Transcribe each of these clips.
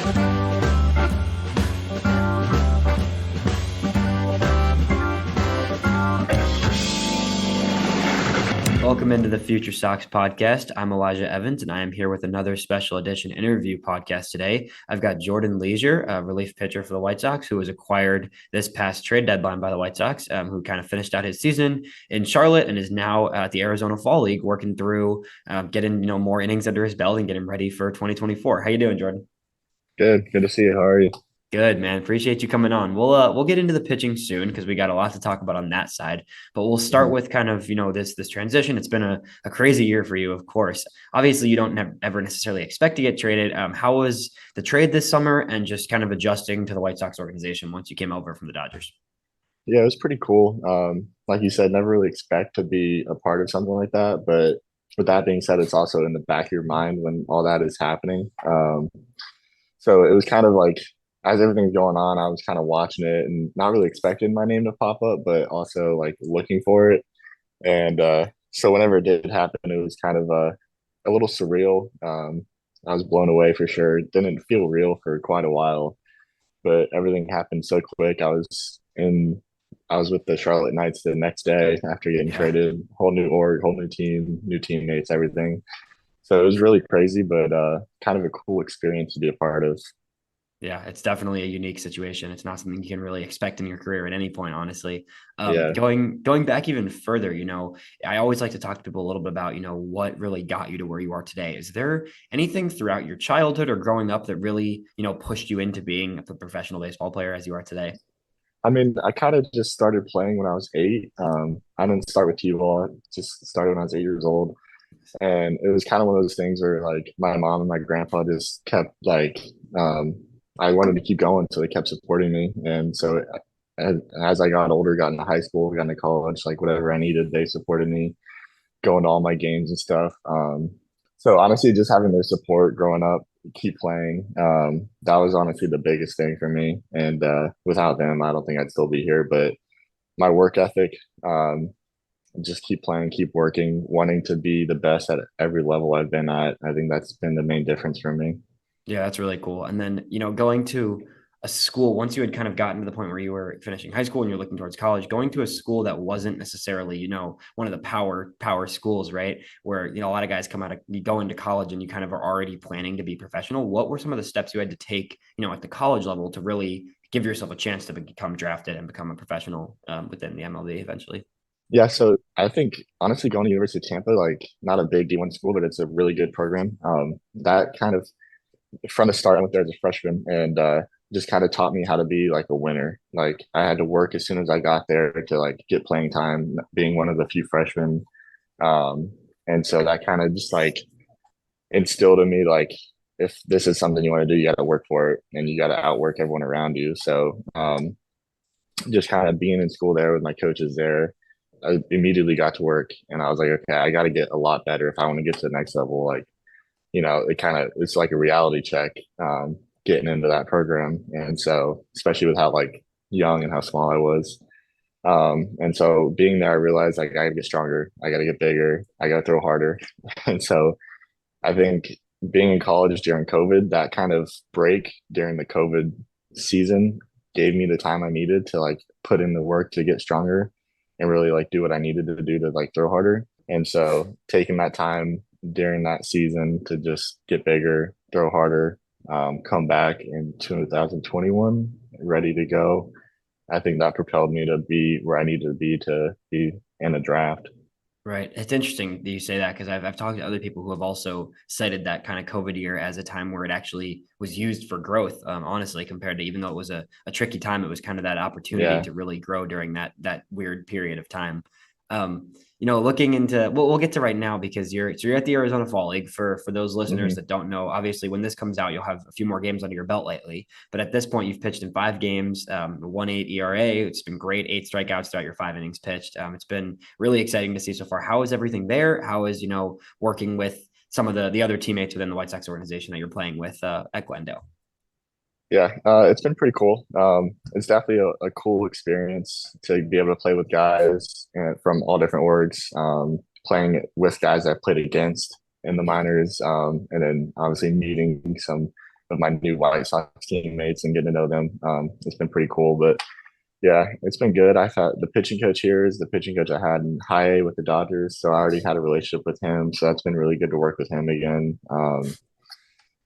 Welcome into the Future Sox podcast. I'm Elijah Evans, and I am here with another special edition interview podcast today. I've got Jordan Leasure, a relief pitcher for the White Sox, who was acquired this past trade deadline by the White Sox, who kind of finished out his season in Charlotte and is now at the Arizona Fall League, working through getting more innings under his belt and getting ready for 2024. How you doing, Jordan? Good to see you. How are you? Good, man. Appreciate you coming on. We'll get into the pitching soon because we got a lot to talk about on that side. But we'll start Mhm. with kind of this transition. It's been a crazy year for you, of course. Obviously, you don't ever necessarily expect to get traded. How was the trade this summer and just kind of adjusting to the White Sox organization once you came over from the Dodgers? Yeah, it was pretty cool. Like you said, never really expect to be a part of something like that. But with that being said, it's also in the back of your mind when all that is happening. So it was kind of like as everything's going on, I was kind of watching it and not really expecting my name to pop up, but also like looking for it. And so whenever it did happen, it was kind of a little surreal. I was blown away for sure. It didn't feel real for quite a while, but everything happened so quick. I was with the Charlotte Knights the next day after getting Yeah. traded, whole new org, whole new team, new teammates, everything. So it was really crazy, but kind of a cool experience to be a part of. Yeah, it's definitely a unique situation. It's not something you can really expect in your career at any point, honestly. Yeah. Going back even further, I always like to talk to people a little bit about, what really got you to where you are today. Is there anything throughout your childhood or growing up that really, pushed you into being a professional baseball player as you are today? I mean, I kind of just started playing when I was 8. I didn't start with T-ball. I just started when I was 8 years old. And it was kind of one of those things where like my mom and my grandpa just kept like I wanted to keep going, so they kept supporting me. And so as I got older, got into high school, got into college, like whatever I needed, they supported me going to all my games and stuff. So honestly, just having their support growing up, keep playing, that was honestly the biggest thing for me. And without them, I don't think I'd still be here. But my work ethic, just keep playing, keep working, wanting to be the best at every level I've been at. I think that's been the main difference for me. Yeah, that's really cool. And then, going to a school, once you had kind of gotten to the point where you were finishing high school and you're looking towards college, going to a school that wasn't necessarily, one of the power schools, right? Where, a lot of guys you go into college and you kind of are already planning to be professional. What were some of the steps you had to take, at the college level to really give yourself a chance to become drafted and become a professional within the MLB eventually? Yeah, so I think honestly going to University of Tampa, like not a big D1 school, but it's a really good program. That kind of from the start, I went there as a freshman and just kind of taught me how to be like a winner. Like I had to work as soon as I got there to like get playing time, being one of the few freshmen. Um, and so that kind of just like instilled in me like if this is something you want to do, you got to work for it and you got to outwork everyone around you. So just kind of being in school there with my coaches there, I immediately got to work and I was like, okay, I got to get a lot better if I want to get to the next level. Like, it kind of it's like a reality check getting into that program. And so, especially with how like young and how small I was. And so being there, I realized like I gotta get stronger, I gotta get bigger, I gotta throw harder. And so I think being in college during COVID, that kind of break during the COVID season gave me the time I needed to like put in the work to get stronger and really like do what I needed to do to like throw harder. And so taking that time during that season to just get bigger, throw harder, come back in 2021, ready to go. I think that propelled me to be where I needed to be in a draft. Right. It's interesting that you say that because I've talked to other people who have also cited that kind of COVID year as a time where it actually was used for growth, honestly, compared to even though it was a tricky time, it was kind of that opportunity Yeah. to really grow during that weird period of time. Looking into we'll get to right now because you're at the Arizona Fall League for those listeners Hmm. that don't know. Obviously, when this comes out, you'll have a few more games under your belt lately. But at this point, you've pitched in 5 games, 1.8 ERA. It's been great, 8 strikeouts throughout your 5 innings pitched. It's been really exciting to see so far. How is everything there? How is working with some of the other teammates within the White Sox organization that you're playing with at Glendale? Yeah, it's been pretty cool. It's definitely a cool experience to be able to play with guys from all different orgs, playing with guys I've played against in the Yeah. minors, and then obviously meeting some of my new White Sox teammates and getting to know them. It's been pretty cool, but yeah, it's been good. I've had the pitching coach here is the pitching coach I had in high A with the Dodgers, so I already Nice. had a relationship with him. So that's been really good to work with him again. But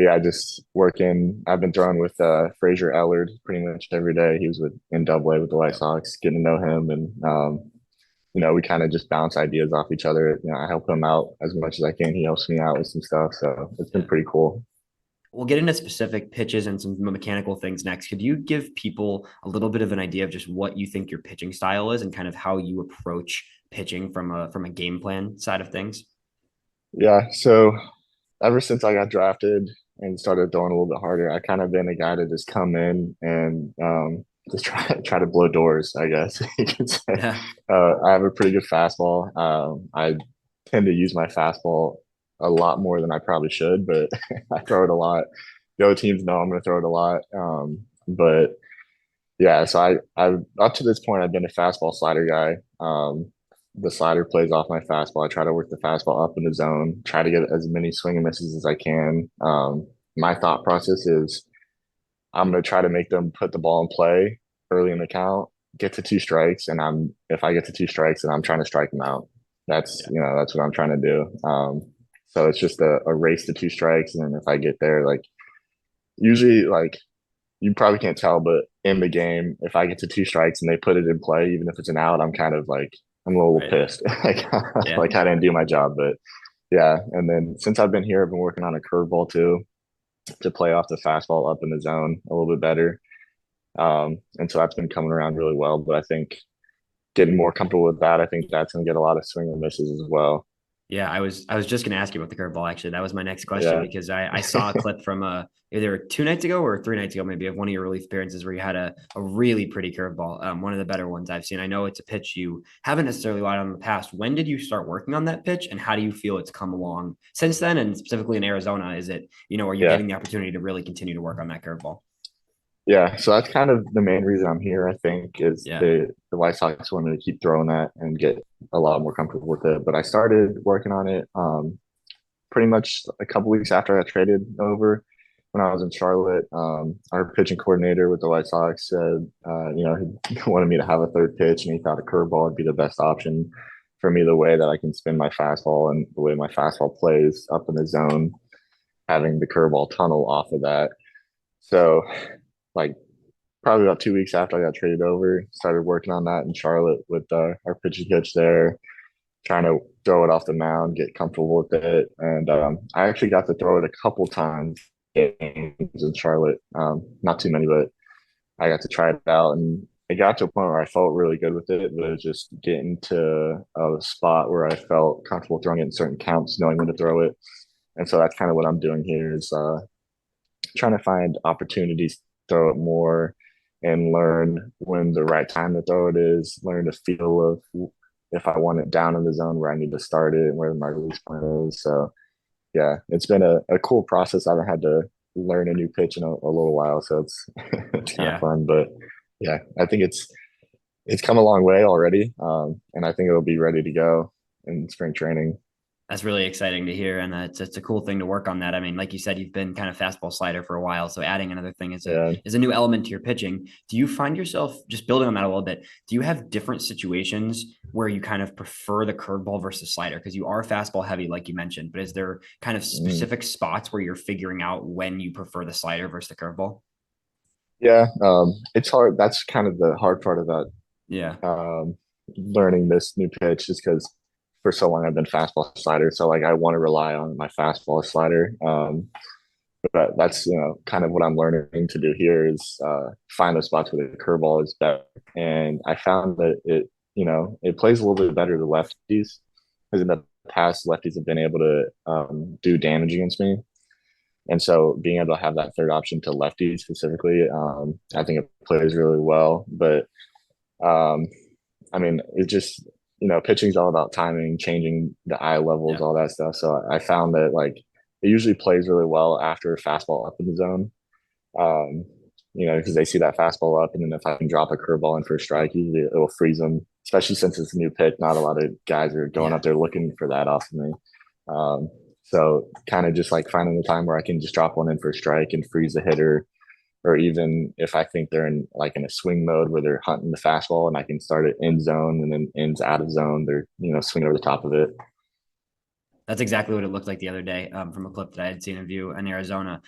yeah, just working. I've been throwing with Fraser Ellard pretty much every day. He was in Double A with the White Yep. Sox, getting to know him, and we kind of just bounce ideas off each other. I help him out as much as I can. He helps me out with some stuff, so it's been Yeah. pretty cool. We'll get into specific pitches and some mechanical things next. Could you give people a little bit of an idea of just what you think your pitching style is and kind of how you approach pitching from a game plan side of things? Yeah, so ever since I got drafted and started throwing a little bit harder, I kind of been a guy to just come in and just try to blow doors, I guess you could say. Yeah. I have a pretty good fastball. I tend to use my fastball a lot more than I probably should, but I throw it a lot. The other teams know I'm going to throw it a lot. But yeah, so I up to this point I've been a fastball slider guy. The slider plays off my fastball. I try to work the fastball up in the zone, try to get as many swing and misses as I can. My thought process is I'm going to try to make them put the ball in play early in the count, get to two strikes, and if I get to two strikes, then I'm trying to strike them out. That's Yeah. that's what I'm trying to do. So it's just a race to two strikes, and then if I get there, like usually, like you probably can't tell, but in the game, if I get to two strikes and they put it in play, even if it's an out, I'm kind of like I'm a little Right. pissed, like Yeah. like I didn't do my job. But yeah, and then since I've been here, I've been working on a curveball too to play off the fastball up in the zone a little bit better. And so that's been coming around really well. But I think getting more comfortable with that, I think that's going to get a lot of swing and misses as well. Yeah, I was just going to ask you about the curveball. Actually, that was my next question Yeah, because I saw a clip from either 2 nights ago or 3 nights ago, maybe of one of your relief appearances where you had a really pretty curveball, one of the better ones I've seen. I know it's a pitch you haven't necessarily relied on in the past. When did you start working on that pitch, and how do you feel it's come along since then? And specifically in Arizona, is it are you yeah. getting the opportunity to really continue to work on that curveball? Yeah, so that's kind of the main reason I'm here, I think, is Yeah, the White Sox wanted to keep throwing that and get a lot more comfortable with it. But I started working on it pretty much a couple weeks after I got traded over when I was in Charlotte. Our pitching coordinator with the White Sox said, he wanted me to have a third pitch, and he thought a curveball would be the best option for me, the way that I can spin my fastball and the way my fastball plays up in the zone, having the curveball tunnel off of that. So, like probably about 2 weeks after I got traded over, started working on that in Charlotte with our pitching coach there, trying to throw it off the mound, get comfortable with it. And I actually got to throw it a couple times in Charlotte. Not too many, but I got to try it out. And it got to a point where I felt really good with it, but it was just getting to a spot where I felt comfortable throwing it in certain counts, knowing when to throw it. And so that's kind of what I'm doing here is trying to find opportunities to throw it more and learn when the right time to throw it is, learn the feel of if I want it down in the zone where I need to start it and where my release point is. So yeah, it's been a cool process. I haven't had to learn a new pitch in a little while, so it's it's kind of yeah. fun. But yeah, I think it's come a long way already, and I think it'll be ready to go in spring training. That's really exciting to hear, and it's a cool thing to work on that. I mean, like you said, you've been kind of fastball slider for a while, so adding another thing Yeah, is a new element to your pitching. Do you find yourself just building on that a little bit? Do you have different situations where you kind of prefer the curveball versus slider because you are fastball heavy, like you mentioned? But is there kind of mm. specific spots where you're figuring out when you prefer the slider versus the curveball? Yeah. It's hard. That's kind of the hard part about Yeah, learning this new pitch is because for so long I've been fastball slider. So like I want to rely on my fastball slider. But that's kind of what I'm learning to do here is find those spots where the curveball is better. And I found that it plays a little bit better to lefties because in the past lefties have been able to do damage against me. And so being able to have that third option to lefties specifically, I think it plays really well. But um, I mean, it just pitching's all about timing, changing the eye levels, yeah, all that stuff. So I found that like it usually plays really well after a fastball up in the zone. Um, because they see that fastball up, and then if I can drop a curveball in for a strike, usually it will freeze them. Especially since it's a new pitch, not a lot of guys are going yeah. up there looking for that off of me. Um, So kind of just like finding the time where I can just drop one in for a strike and freeze the hitter, or even if I think they're in like in a swing mode where they're hunting the fastball and I can start it in zone and then ends out of zone, they're swinging over the top of it. That's exactly what it looked like the other day from a clip that I had seen of you in Arizona.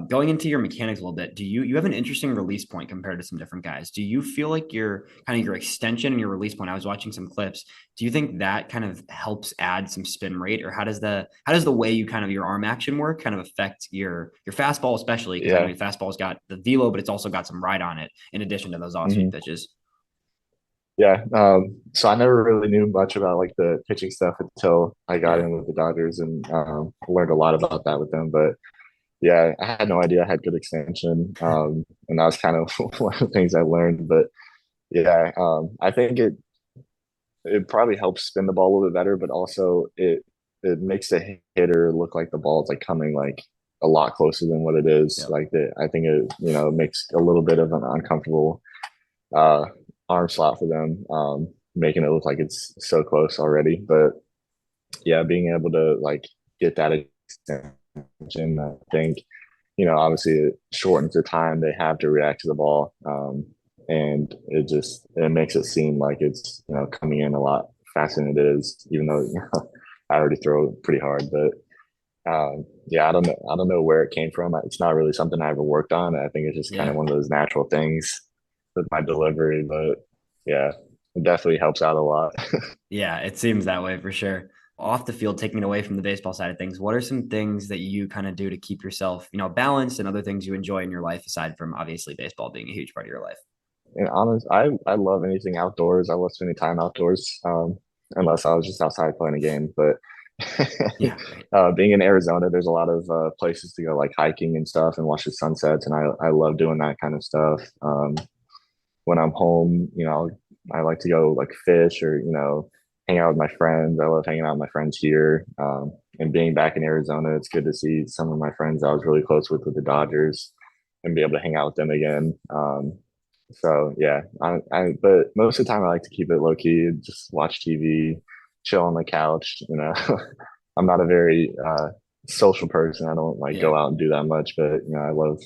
Going into your mechanics a little bit, do you have an interesting release point compared to some different guys? Do you feel like your kind of your extension and your release point? I was watching some clips. Do you think that kind of helps add some spin rate, or how does the way you kind of your arm action work kind of affect your fastball, especially because I know Yeah. your fastball's got the velo, but it's also got some ride on it in addition to those off speed Hmm. pitches. Yeah. So I never really knew much about like the pitching stuff until I got Yeah, in with the Dodgers and learned a lot about that with them. But yeah, I had no idea I had good extension. And that was kind of one of the things I learned. But yeah, I think it probably helps spin the ball a little bit better, but also it makes the hitter look like the ball is like coming like a lot closer than what it is. yeah, Like I think it makes a little bit of an uncomfortable uh, arm slot for them, making it look like it's so close already. But yeah, being able to like get that extension, I think obviously it shortens the time they have to react to the ball. And it makes it seem like it's coming in a lot faster than it is, even though I already throw pretty hard. But yeah, I don't know where it came from. It's not really something I ever worked on. I think it's just kind yeah. of one of those natural things with my delivery. But yeah, it definitely helps out a lot. Yeah, it seems that way for sure. Off the field, taking it away from the baseball side of things, what are some things that you kind of do to keep yourself, balanced and other things you enjoy in your life aside from obviously baseball being a huge part of your life? And honest, I love anything outdoors. I love spending time outdoors, unless I was just outside playing a game. But Yeah, right. being in Arizona, there's a lot of places to go, like hiking and stuff, and watch the sunsets. And I love doing that kind of stuff. When I'm home, I like to go like fish or hang out with my friends. I love hanging out with my friends here. And being back in Arizona, it's good to see some of my friends I was really close with the Dodgers and be able to hang out with them again. So yeah, but most of the time I like to keep it low key, just watch TV, chill on the couch. I'm not a very social person. I don't like Yeah. go out and do that much, but I love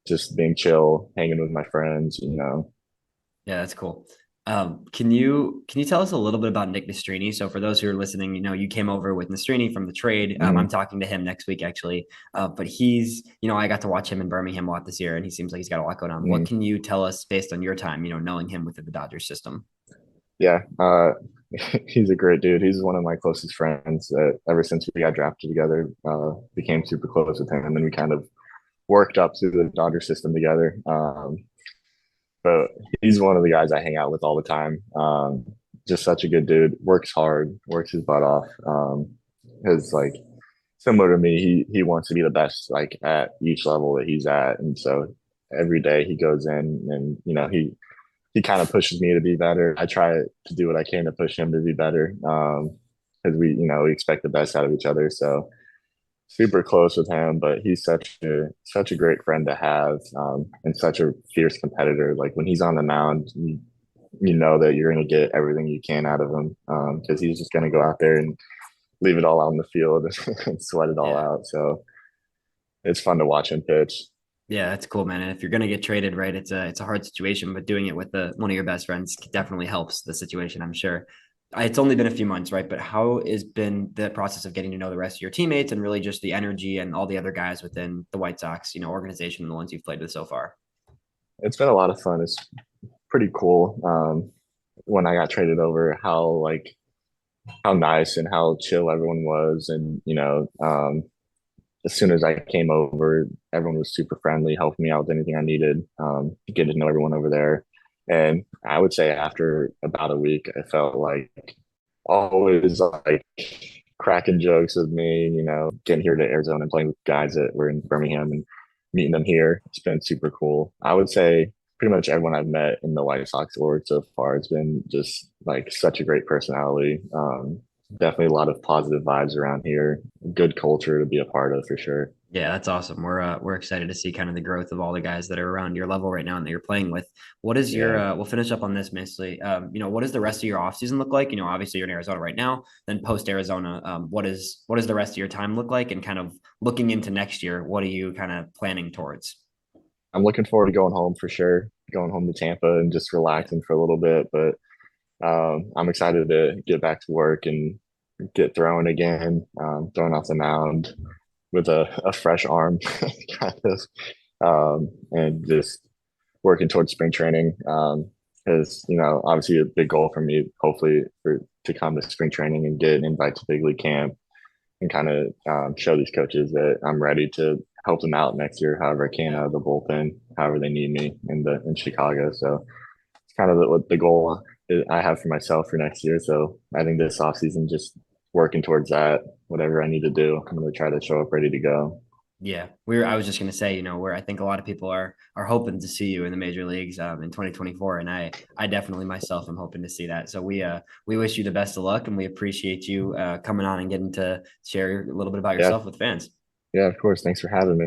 just being chill, hanging with my friends. Yeah, that's cool. Can you tell us a little bit about Nick Nastrini? So for those who are listening, you came over with Nastrini from the trade. I'm Mhm. talking to him next week actually. But I got to watch him in Birmingham a lot this year, and he seems like he's got a lot going on. What Mhm. can you tell us based on your time, knowing him within the Dodgers system? Yeah, he's a great dude. He's one of my closest friends. Ever since we got drafted together, became super close with him, and then we kind of worked up through the Dodger system together. But he's one of the guys I hang out with all the time. Just such a good dude. Works hard, works his butt off. Because like similar to me, he wants to be the best like at each level that he's at, and so every day he goes in and he kind of pushes me to be better. I try to do what I can to push him to be better. Because we expect the best out of each other. So super close with him, but he's such a great friend to have, and such a fierce competitor. Like when he's on the mound, you know that you're going to get everything you can out of him, because he's just going to go out there and leave it all out on the field and sweat it all Yeah. out. So it's fun to watch him pitch. Yeah, that's cool, man. And if you're gonna get traded, right, it's a hard situation, but doing it with one of your best friends definitely helps the situation, I'm sure. It's only been a few months, right? But how has been the process of getting to know the rest of your teammates and really just the energy and all the other guys within the White Sox, organization and the ones you've played with so far? It's been a lot of fun. It's pretty cool. When I got traded over, how nice and how chill everyone was, and as soon as I came over, everyone was super friendly, helping me out with anything I needed. Getting to know everyone over there, and I would say after about a week, I felt like always like cracking jokes with me. Getting here to Arizona and playing with guys that were in Birmingham and meeting them here. It's been super cool. I would say pretty much everyone I've met in the White Sox org so far has been just like such a great personality. definitely a lot of positive vibes around here. Good culture to be a part of for sure. Yeah, that's awesome. We're excited to see kind of the growth of all the guys that are around your level right now and that you're playing with. What is your Yeah, we'll finish up on this mostly. What does the rest of your off season look like? Obviously you're in Arizona right now, then post Arizona, what does the rest of your time look like? And kind of looking into next year, what are you kind of planning towards? I'm looking forward to going home for sure. Going home to Tampa and just Yeah. relaxing for a little bit. But I'm excited to get back to work and get throwing again, throwing off the mound with a fresh arm, kind of, and just working towards spring training. Because obviously a big goal for me, hopefully, to come to spring training and get an invite to big league camp and kind of show these coaches that I'm ready to help them out next year, however I can Yeah. out of the bullpen, however they need me in Chicago. So it's kind of what the goal I have for myself for next year. So I think this offseason, just working towards that, whatever I need to do, I'm going to try to show up ready to go. Yeah, I was just gonna say, where I think a lot of people are hoping to see you in the major leagues in 2024, and I definitely myself am hoping to see that. So we wish you the best of luck, and we appreciate you coming on and getting to share a little bit about Yeah, yourself with fans. yeah, of course. Thanks for having me.